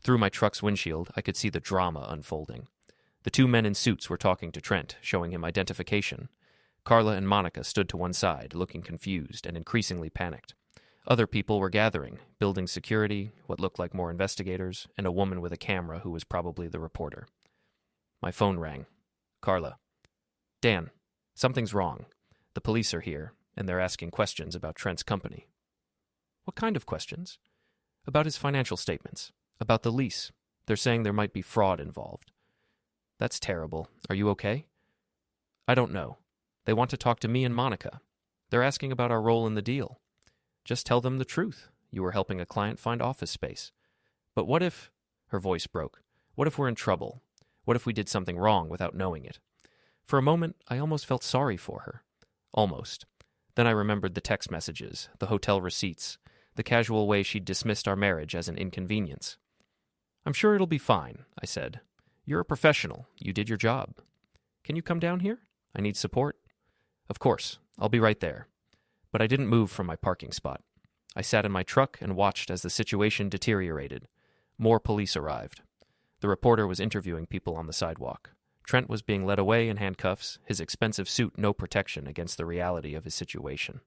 Through my truck's windshield, I could see the drama unfolding. The 2 men in suits were talking to Trent, showing him identification. Carla and Monica stood to one side, looking confused and increasingly panicked. Other people were gathering, building security, what looked like more investigators, and a woman with a camera who was probably the reporter. My phone rang. "Carla." "Dan, something's wrong. The police are here, and they're asking questions about Trent's company." "What kind of questions?" "About his financial statements. About the lease. They're saying there might be fraud involved." "That's terrible. Are you okay?" "I don't know. They want to talk to me and Monica. They're asking about our role in the deal." "Just tell them the truth. You were helping a client find office space." "But what if—" Her voice broke. "What if we're in trouble? What if we did something wrong without knowing it?" For a moment, I almost felt sorry for her. Almost. Then I remembered the text messages, the hotel receipts, the casual way she'd dismissed our marriage as an inconvenience. "I'm sure it'll be fine," I said. "You're a professional. You did your job. Can you come down here? I need support." "Of course. I'll be right there." But I didn't move from my parking spot. I sat in my truck and watched as the situation deteriorated. More police arrived. The reporter was interviewing people on the sidewalk. Trent was being led away in handcuffs, his expensive suit no protection against the reality of his situation.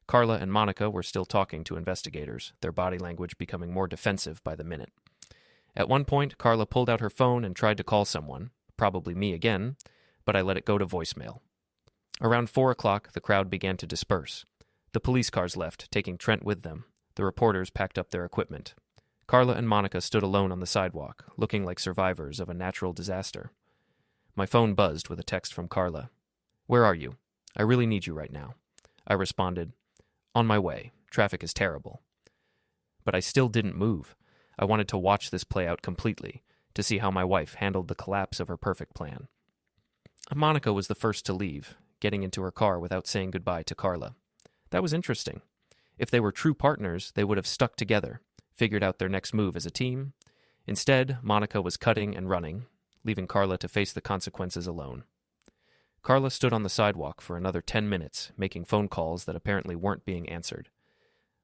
Carla and Monica were still talking to investigators, their body language becoming more defensive by the minute. At one point, Carla pulled out her phone and tried to call someone, probably me again, but I let it go to voicemail. Around 4 o'clock, the crowd began to disperse. The police cars left, taking Trent with them. The reporters packed up their equipment. Carla and Monica stood alone on the sidewalk, looking like survivors of a natural disaster. My phone buzzed with a text from Carla. "Where are you? I really need you right now." I responded, "On my way. Traffic is terrible." But I still didn't move. I wanted to watch this play out completely, to see how my wife handled the collapse of her perfect plan. Monica was the first to leave, getting into her car without saying goodbye to Carla. That was interesting. If they were true partners, they would have stuck together, figured out their next move as a team. Instead, Monica was cutting and running, leaving Carla to face the consequences alone. Carla stood on the sidewalk for another 10 minutes, making phone calls that apparently weren't being answered.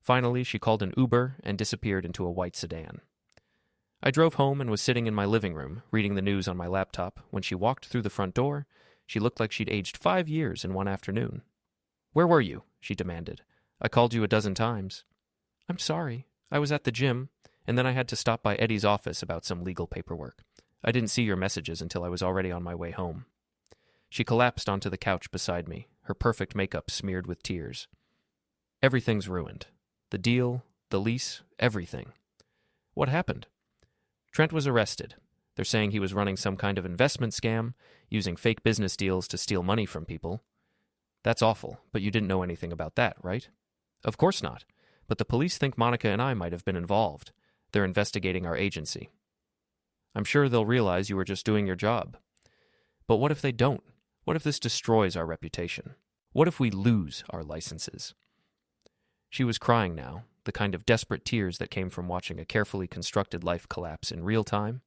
Finally, she called an Uber and disappeared into a white sedan. I drove home and was sitting in my living room, reading the news on my laptop. When she walked through the front door, she looked like she'd aged 5 years in one afternoon. "Where were you?" she demanded. "I called you a dozen times." "I'm sorry. I was at the gym, and then I had to stop by Eddie's office about some legal paperwork. I didn't see your messages until I was already on my way home." She collapsed onto the couch beside me, her perfect makeup smeared with tears. "Everything's ruined. The deal, the lease, everything." "What happened?" "Trent was arrested. They're saying he was running some kind of investment scam, using fake business deals to steal money from people." "That's awful, but you didn't know anything about that, right?" "Of course not. But the police think Monica and I might have been involved. They're investigating our agency." "I'm sure they'll realize you were just doing your job." "But what if they don't? What if this destroys our reputation? What if we lose our licenses?" She was crying now, the kind of desperate tears that came from watching a carefully constructed life collapse in real time.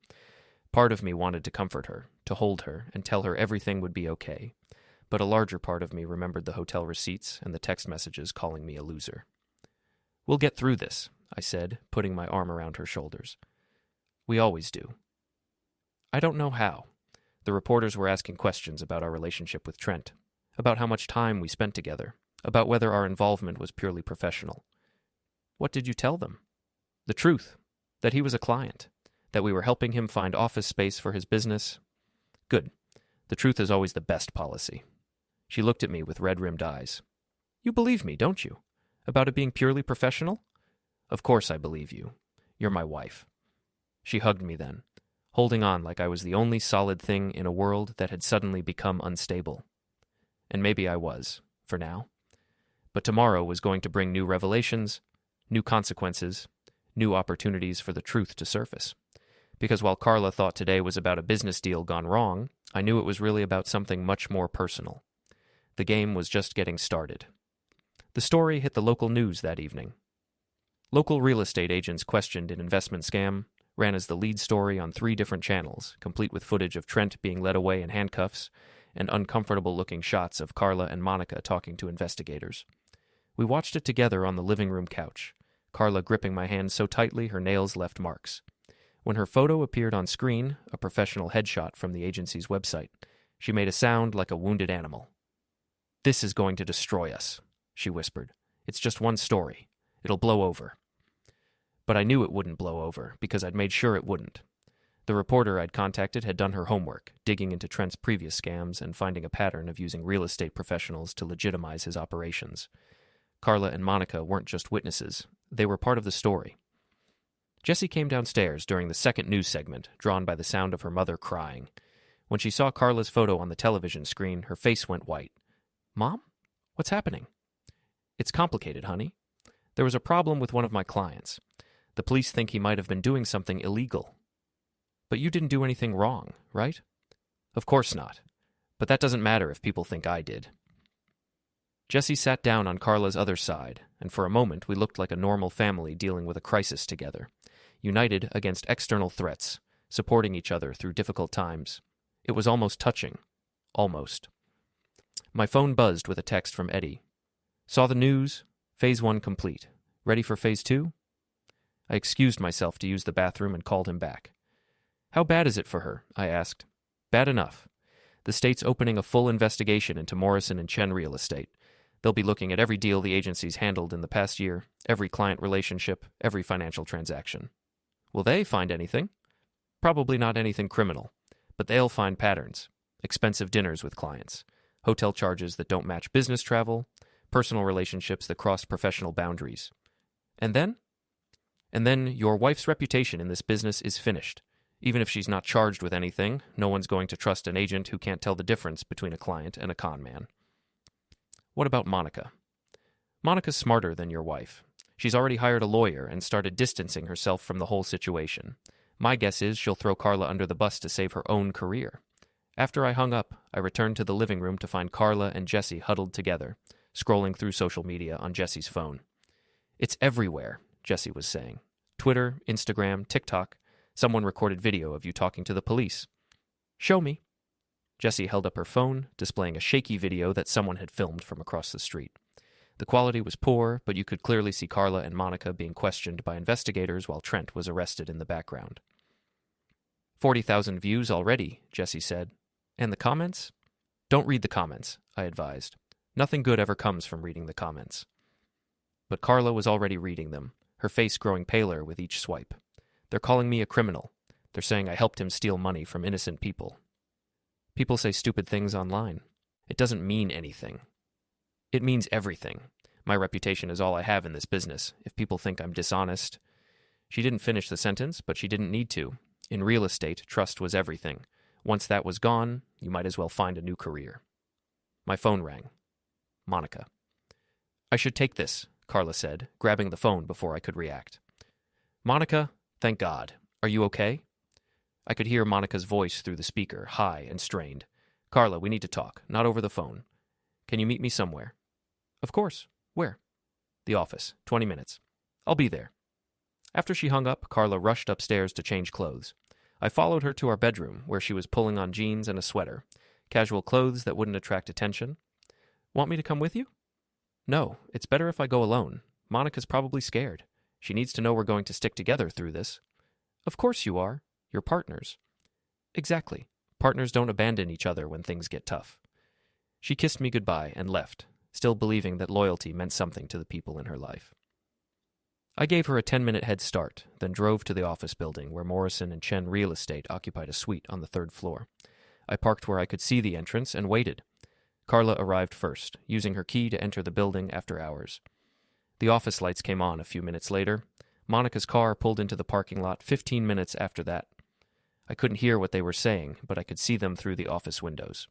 Part of me wanted to comfort her, to hold her, and tell her everything would be okay. But a larger part of me remembered the hotel receipts and the text messages calling me a loser. "We'll get through this," I said, putting my arm around her shoulders. "We always do." I don't know how. The reporters were asking questions about our relationship with Trent, about how much time we spent together, about whether our involvement was purely professional. "What did you tell them?" "The truth, that he was a client, that we were helping him find office space for his business." "Good. The truth is always the best policy." She looked at me with red-rimmed eyes. "You believe me, don't you? About it being purely professional?" "Of course I believe you. You're my wife." She hugged me then, holding on like I was the only solid thing in a world that had suddenly become unstable. And maybe I was, for now. But tomorrow was going to bring new revelations, new consequences, new opportunities for the truth to surface. Because while Carla thought today was about a business deal gone wrong, I knew it was really about something much more personal. The game was just getting started. The story hit the local news that evening. Local real estate agents questioned an investment scam ran as the lead story on 3 different channels, complete with footage of Trent being led away in handcuffs and uncomfortable-looking shots of Carla and Monica talking to investigators. We watched it together on the living room couch, Carla gripping my hand so tightly her nails left marks. When her photo appeared on screen, a professional headshot from the agency's website, she made a sound like a wounded animal. "This is going to destroy us," she whispered. "It's just one story. It'll blow over." But I knew it wouldn't blow over, because I'd made sure it wouldn't. The reporter I'd contacted had done her homework, digging into Trent's previous scams and finding a pattern of using real estate professionals to legitimize his operations. Carla and Monica weren't just witnesses. They were part of the story. Jessie came downstairs during the second news segment, drawn by the sound of her mother crying. When she saw Carla's photo on the television screen, her face went white. "Mom? What's happening?" "It's complicated, honey. There was a problem with one of my clients. The police think he might have been doing something illegal." "But you didn't do anything wrong, right?" "Of course not. But that doesn't matter if people think I did." Jessie sat down on Carla's other side, and for a moment we looked like a normal family dealing with a crisis together, united against external threats, supporting each other through difficult times. It was almost touching. Almost. My phone buzzed with a text from Eddie. "Saw the news. Phase 1 complete. Ready for Phase 2? I excused myself to use the bathroom and called him back. "How bad is it for her?" I asked. "Bad enough. The state's opening a full investigation into Morrison and Chen real estate. They'll be looking at every deal the agency's handled in the past year, every client relationship, every financial transaction." "Will they find anything?" "Probably not anything criminal, but they'll find patterns. Expensive dinners with clients, hotel charges that don't match business travel, personal relationships that cross professional boundaries. And then? And then your wife's reputation in this business is finished. Even if she's not charged with anything, no one's going to trust an agent who can't tell the difference between a client and a con man." "What about Monica?" "Monica's smarter than your wife. She's already hired a lawyer and started distancing herself from the whole situation. My guess is she'll throw Carla under the bus to save her own career." After I hung up, I returned to the living room to find Carla and Jessie huddled together, scrolling through social media on Jessie's phone. "It's everywhere," Jessie was saying. "Twitter, Instagram, TikTok. Someone recorded video of you talking to the police." "Show me." Jessie held up her phone, displaying a shaky video that someone had filmed from across the street. The quality was poor, but you could clearly see Carla and Monica being questioned by investigators while Trent was arrested in the background. 40,000 views already, Jessie said. And the comments? Don't read the comments, I advised. Nothing good ever comes from reading the comments. But Carla was already reading them, her face growing paler with each swipe. They're calling me a criminal. They're saying I helped him steal money from innocent people. People say stupid things online. It doesn't mean anything. It means everything. My reputation is all I have in this business. If people think I'm dishonest... She didn't finish the sentence, but she didn't need to. In real estate, trust was everything. Once that was gone, you might as well find a new career. My phone rang. Monica. I should take this, Carla said, grabbing the phone before I could react. Monica, thank God. Are you okay? I could hear Monica's voice through the speaker, high and strained. Carla, we need to talk, not over the phone. Can you meet me somewhere? Of course. Where? The office. 20 minutes. I'll be there. After she hung up, Carla rushed upstairs to change clothes. I followed her to our bedroom, where she was pulling on jeans and a sweater, casual clothes that wouldn't attract attention. Want me to come with you? No, it's better if I go alone. Monica's probably scared. She needs to know we're going to stick together through this. Of course you are. You're partners. Exactly. Partners don't abandon each other when things get tough. She kissed me goodbye and left, still believing that loyalty meant something to the people in her life. I gave her a 10-minute head start, then drove to the office building where Morrison and Chen Real Estate occupied a suite on the 3rd floor. I parked where I could see the entrance and waited. Carla arrived first, using her key to enter the building after hours. The office lights came on a few minutes later. Monica's car pulled into the parking lot 15 minutes after that. I couldn't hear what they were saying, but I could see them through the office windows.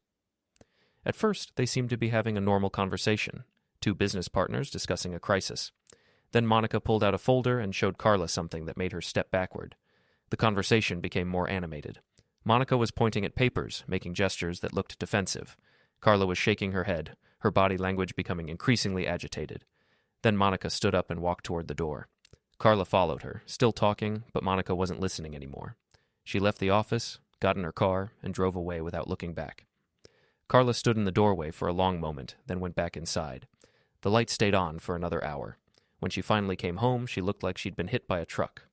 At first, they seemed to be having a normal conversation, two business partners discussing a crisis. Then Monica pulled out a folder and showed Carla something that made her step backward. The conversation became more animated. Monica was pointing at papers, making gestures that looked defensive. Carla was shaking her head, her body language becoming increasingly agitated. Then Monica stood up and walked toward the door. Carla followed her, still talking, but Monica wasn't listening anymore. She left the office, got in her car, and drove away without looking back. Carla stood in the doorway for a long moment, then went back inside. The light stayed on for another hour. When she finally came home, she looked like she'd been hit by a truck.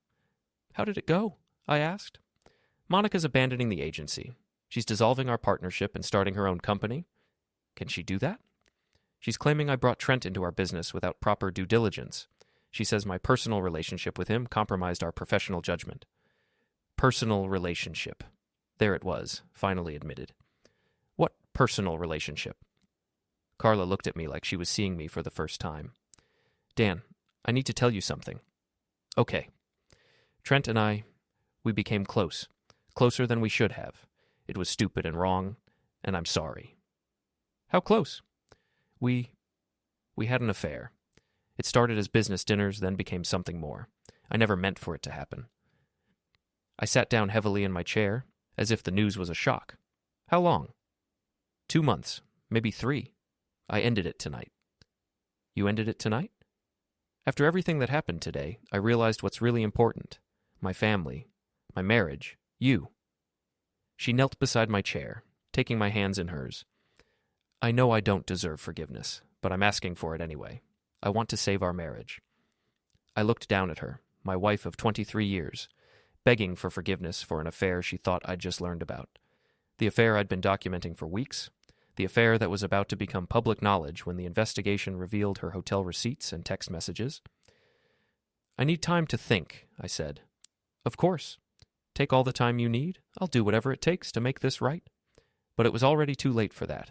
How did it go? I asked. Monica's abandoning the agency. She's dissolving our partnership and starting her own company. Can she do that? She's claiming I brought Trent into our business without proper due diligence. She says my personal relationship with him compromised our professional judgment. Personal relationship. There it was, finally admitted. What personal relationship? Carla looked at me like she was seeing me for the first time. Dan, I need to tell you something. Okay. Trent and I, we became close. Closer than we should have. It was stupid and wrong, and I'm sorry. How close? We had an affair. It started as business dinners, then became something more. I never meant for it to happen. I sat down heavily in my chair, as if the news was a shock. How long? 2 months, maybe 3. I ended it tonight. You ended it tonight? After everything that happened today, I realized what's really important. My family, my marriage, you. She knelt beside my chair, taking my hands in hers. I know I don't deserve forgiveness, but I'm asking for it anyway. I want to save our marriage. I looked down at her, my wife of 23 years, begging for forgiveness for an affair she thought I'd just learned about. The affair I'd been documenting for weeks. The affair that was about to become public knowledge when the investigation revealed her hotel receipts and text messages. I need time to think, I said. Of course. Take all the time you need. I'll do whatever it takes to make this right. But it was already too late for that.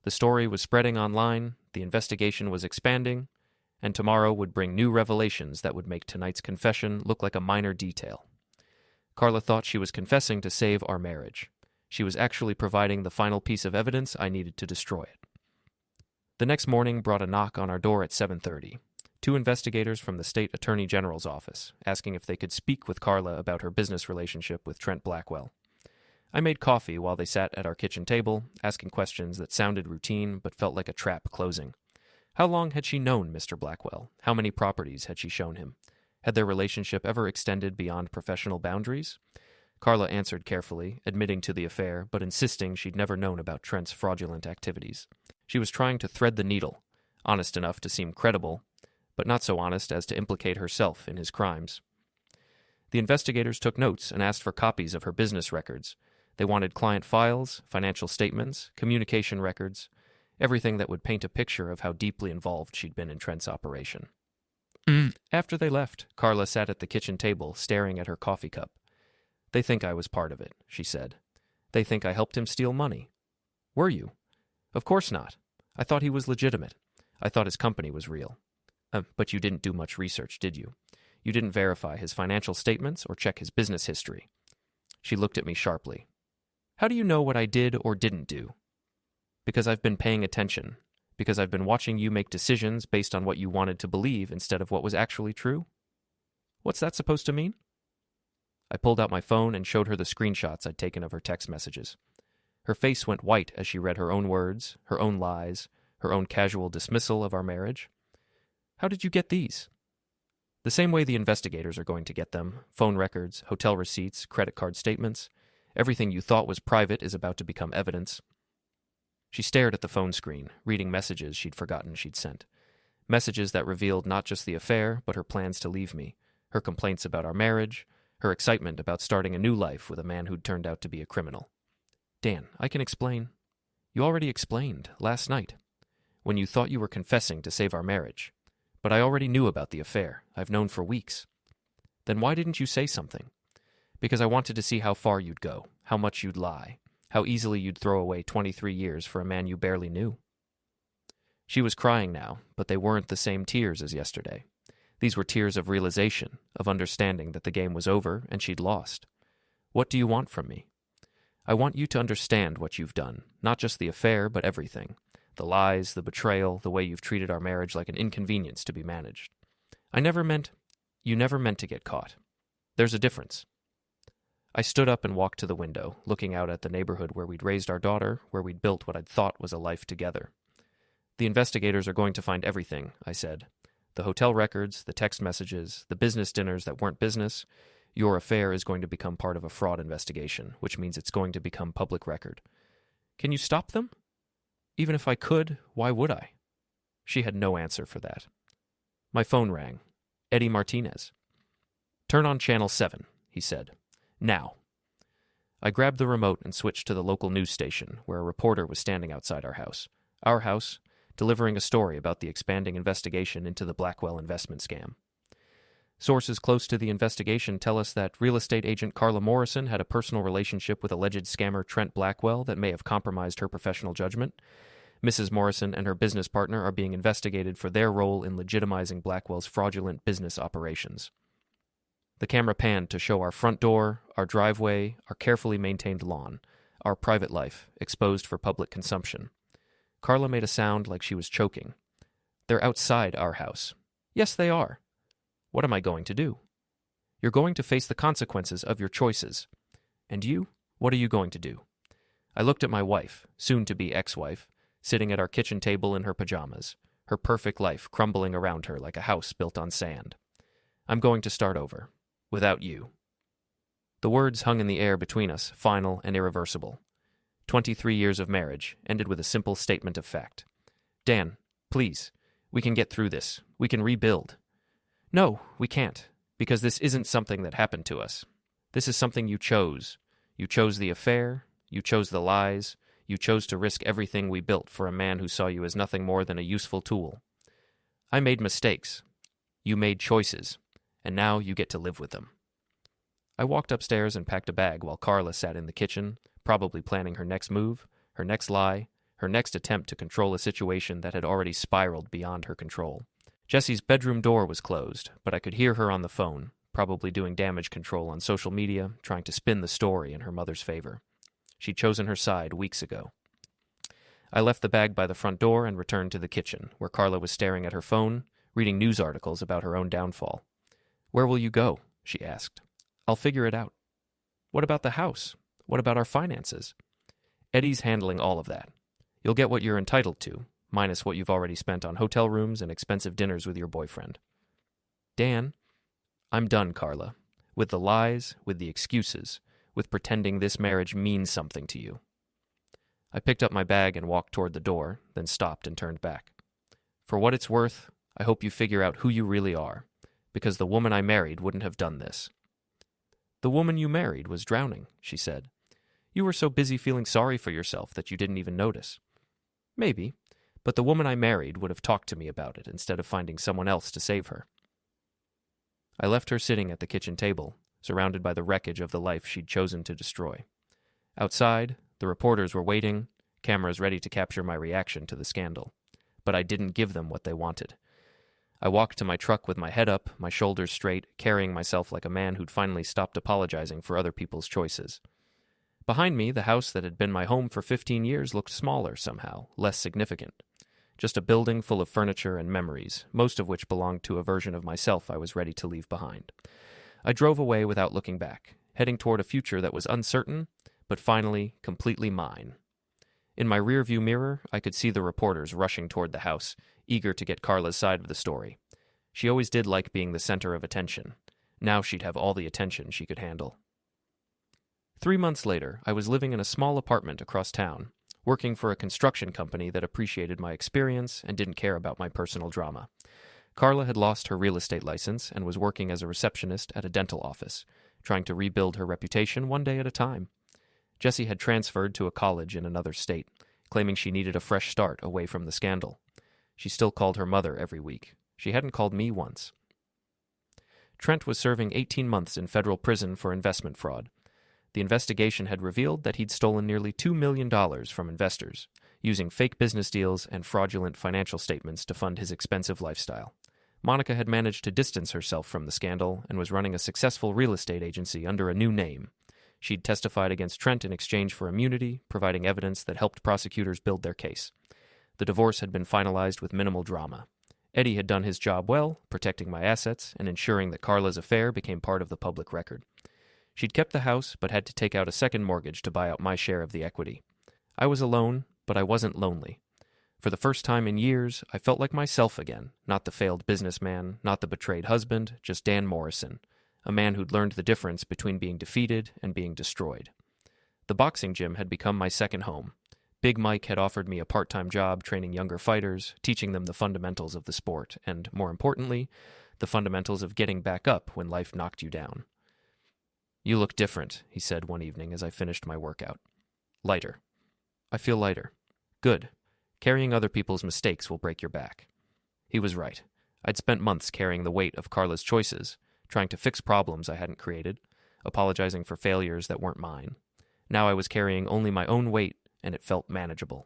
The story was spreading online, the investigation was expanding, and tomorrow would bring new revelations that would make tonight's confession look like a minor detail. Carla thought she was confessing to save our marriage. She was actually providing the final piece of evidence I needed to destroy it. The next morning brought a knock on our door at 7:30. 2 investigators from the state attorney general's office, asking if they could speak with Carla about her business relationship with Trent Blackwell. I made coffee while they sat at our kitchen table, asking questions that sounded routine but felt like a trap closing. How long had she known Mr. Blackwell? How many properties had she shown him? Had their relationship ever extended beyond professional boundaries? Carla answered carefully, admitting to the affair, but insisting she'd never known about Trent's fraudulent activities. She was trying to thread the needle, honest enough to seem credible, but not so honest as to implicate herself in his crimes. The investigators took notes and asked for copies of her business records. They wanted client files, financial statements, communication records, everything that would paint a picture of how deeply involved she'd been in Trent's operation. After they left, Carla sat at the kitchen table, staring at her coffee cup. "They think I was part of it," she said. "They think I helped him steal money." "Were you?" "Of course not. I thought he was legitimate. I thought his company was real." But you didn't do much research, did you? You didn't verify his financial statements or check his business history." She looked at me sharply. "How do you know what I did or didn't do?" "Because I've been paying attention. Because I've been watching you make decisions based on what you wanted to believe instead of what was actually true." "What's that supposed to mean?" I pulled out my phone and showed her the screenshots I'd taken of her text messages. Her face went white as she read her own words, her own lies, her own casual dismissal of our marriage. "How did you get these?" "The same way the investigators are going to get them. Phone records, hotel receipts, credit card statements. Everything you thought was private is about to become evidence." She stared at the phone screen, reading messages she'd forgotten she'd sent. Messages that revealed not just the affair, but her plans to leave me, her complaints about our marriage, her excitement about starting a new life with a man who'd turned out to be a criminal. "Dan, I can explain." "You already explained, last night, when you thought you were confessing to save our marriage. But I already knew about the affair. I've known for weeks." "Then why didn't you say something?" "Because I wanted to see how far you'd go, how much you'd lie, how easily you'd throw away 23 years for a man you barely knew." She was crying now, but they weren't the same tears as yesterday. These were tears of realization, of understanding that the game was over and she'd lost. "What do you want from me?" "I want you to understand what you've done, not just the affair, but everything. The lies, the betrayal, the way you've treated our marriage like an inconvenience to be managed. You never meant to get caught. There's a difference." I stood up and walked to the window, looking out at the neighborhood where we'd raised our daughter, where we'd built what I'd thought was a life together. "The investigators are going to find everything," I said. "The hotel records, the text messages, the business dinners that weren't business. Your affair is going to become part of a fraud investigation, which means it's going to become public record." "Can you stop them?" "Even if I could, why would I?" She had no answer for that. My phone rang. Eddie Martinez. "Turn on Channel 7, he said. "Now." I grabbed the remote and switched to the local news station, where a reporter was standing outside our house. Our house, delivering a story about the expanding investigation into the Blackwell investment scam. Sources close to the investigation tell us that real estate agent Carla Morrison had a personal relationship with alleged scammer Trent Blackwell that may have compromised her professional judgment. Mrs. Morrison and her business partner are being investigated for their role in legitimizing Blackwell's fraudulent business operations. The camera panned to show our front door, our driveway, our carefully maintained lawn, our private life, exposed for public consumption. Carla made a sound like she was choking. "They're outside our house." "Yes, they are." "What am I going to do?" "You're going to face the consequences of your choices." "And you? What are you going to do?" I looked at my wife, soon-to-be ex-wife, sitting at our kitchen table in her pajamas, her perfect life crumbling around her like a house built on sand. "I'm going to start over. Without you." The words hung in the air between us, final and irreversible. 23 years of marriage ended with a simple statement of fact. "Dan, please, we can get through this. We can rebuild." "No, we can't, because this isn't something that happened to us. This is something you chose. You chose the affair, you chose the lies, you chose to risk everything we built for a man who saw you as nothing more than a useful tool. I made mistakes. You made choices, and now you get to live with them." I walked upstairs and packed a bag while Carla sat in the kitchen, probably planning her next move, her next lie, her next attempt to control a situation that had already spiraled beyond her control. Jessie's bedroom door was closed, but I could hear her on the phone, probably doing damage control on social media, trying to spin the story in her mother's favor. She'd chosen her side weeks ago. I left the bag by the front door and returned to the kitchen, where Carla was staring at her phone, reading news articles about her own downfall. "Where will you go?" she asked. "I'll figure it out." "What about the house? What about our finances?" "Eddie's handling all of that. You'll get what you're entitled to, minus what you've already spent on hotel rooms and expensive dinners with your boyfriend." "Dan." "I'm done, Carla. With the lies, with the excuses, with pretending this marriage means something to you. I picked up my bag and walked toward the door, then stopped and turned back. For what it's worth, I hope you figure out who you really are, because the woman I married wouldn't have done this. The woman you married was drowning, she said. You were so busy feeling sorry for yourself that you didn't even notice. Maybe, but the woman I married would have talked to me about it instead of finding someone else to save her. I left her sitting at the kitchen table, surrounded by the wreckage of the life she'd chosen to destroy. Outside, the reporters were waiting, cameras ready to capture my reaction to the scandal. But I didn't give them what they wanted. I walked to my truck with my head up, my shoulders straight, carrying myself like a man who'd finally stopped apologizing for other people's choices. Behind me, the house that had been my home for 15 years looked smaller somehow, less significant. Just a building full of furniture and memories, most of which belonged to a version of myself I was ready to leave behind. I drove away without looking back, heading toward a future that was uncertain, but finally completely mine. In my rearview mirror, I could see the reporters rushing toward the house, eager to get Carla's side of the story. She always did like being the center of attention. Now she'd have all the attention she could handle. 3 months later, I was living in a small apartment across town, working for a construction company that appreciated my experience and didn't care about my personal drama. Carla had lost her real estate license and was working as a receptionist at a dental office, trying to rebuild her reputation one day at a time. Jessie had transferred to a college in another state, claiming she needed a fresh start away from the scandal. She still called her mother every week. She hadn't called me once. Trent was serving 18 months in federal prison for investment fraud. The investigation had revealed that he'd stolen nearly $2 million from investors, using fake business deals and fraudulent financial statements to fund his expensive lifestyle. Monica had managed to distance herself from the scandal and was running a successful real estate agency under a new name. She'd testified against Trent in exchange for immunity, providing evidence that helped prosecutors build their case. The divorce had been finalized with minimal drama. Eddie had done his job well, protecting my assets and ensuring that Carla's affair became part of the public record. She'd kept the house, but had to take out a second mortgage to buy out my share of the equity. I was alone, but I wasn't lonely. For the first time in years, I felt like myself again, not the failed businessman, not the betrayed husband, just Dan Morrison, a man who'd learned the difference between being defeated and being destroyed. The boxing gym had become my second home. Big Mike had offered me a part-time job training younger fighters, teaching them the fundamentals of the sport, and, more importantly, the fundamentals of getting back up when life knocked you down. You look different, he said one evening as I finished my workout. Lighter. I feel lighter. Good. Carrying other people's mistakes will break your back. He was right. I'd spent months carrying the weight of Carla's choices, trying to fix problems I hadn't created, apologizing for failures that weren't mine. Now I was carrying only my own weight, and it felt manageable.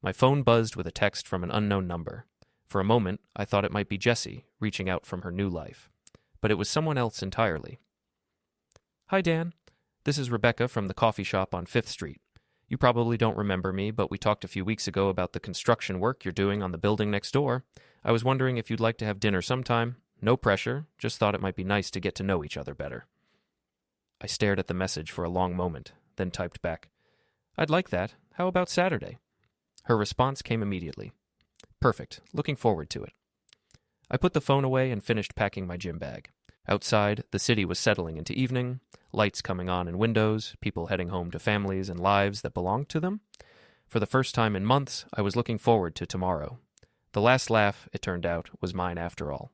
My phone buzzed with a text from an unknown number. For a moment, I thought it might be Jessie, reaching out from her new life. But it was someone else entirely. Hi, Dan. This is Rebecca from the coffee shop on 5th Street. You probably don't remember me, but we talked a few weeks ago about the construction work you're doing on the building next door. I was wondering if you'd like to have dinner sometime. No pressure, just thought it might be nice to get to know each other better. I stared at the message for a long moment, then typed back, I'd like that. How about Saturday? Her response came immediately. Perfect. Looking forward to it. I put the phone away and finished packing my gym bag. Outside, the city was settling into evening, lights coming on in windows, people heading home to families and lives that belonged to them. For the first time in months, I was looking forward to tomorrow. The last laugh, it turned out, was mine after all.